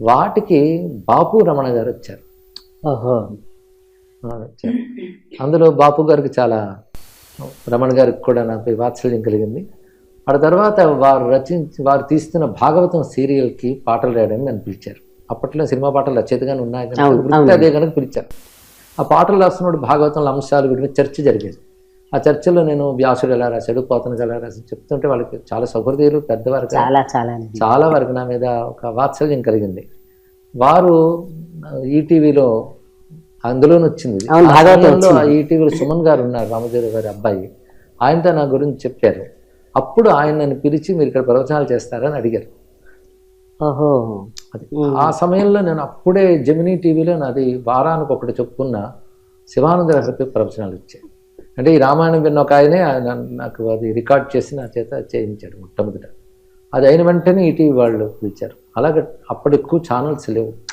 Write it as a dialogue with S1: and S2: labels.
S1: వాటికి బాపు రమణ గారు వచ్చారు.
S2: ఓహో.
S1: వచ్చారు. అందులో బాపు గారికి చాలా, రమణ గారికి కూడా నాపై వాత్సల్యం కలిగింది. ఆ తర్వాత వారు తీస్తున్న భాగవతం సీరియల్కి పాటలు రాయడానికి నన్ను పిలిచారు. అప్పట్లో సినిమా పాటలు రచయితగానే ఉన్నాయి కనుక వృత్తి అదే కనుక పిలిచారు. ఆ పాటలు రాస్తున్నప్పుడు భాగవతంలో అంశాలు వీటి మీద చర్చ జరిగేది. ఆ చర్చలో నేను వ్యాసుడు ఎలా రాశాడు, పోతనకి ఎలా రాశాడు చెప్తుంటే వాళ్ళకి చాలా సౌహృదయులు, పెద్దవారు, చాలా వరకు నా మీద ఒక వాత్సల్యం కలిగింది. వారు ఈటీవీలో అందులోనే వచ్చింది, ఈటీవీలో సుమన్ గారు ఉన్నారు, రామజోరి గారి అబ్బాయి, ఆయనతో నా గురించి చెప్పారు. అప్పుడు ఆయన నన్ను పిలిచి మీరు ఇక్కడ ప్రవచనాలు చేస్తారని అడిగారు.
S2: ఓహో.
S1: అది ఆ సమయంలో నేను అప్పుడే జెమినీ టీవీలో నాది వారానికి ఒకటి చెప్పుకున్న శివానంద లహరి ప్రవచనాలు ఇచ్చాయి. అంటే ఈ రామాయణం విన్న ఒక ఆయనే నాకు అది రికార్డ్ చేసి నా చేత చేయించాడు మొట్టమొదట. అది అయిన వెంటనే ఈటీవీ వాళ్ళు పిలిచారు. అలాగే అప్పుడు ఎక్కువ ఛానల్స్ లేవు.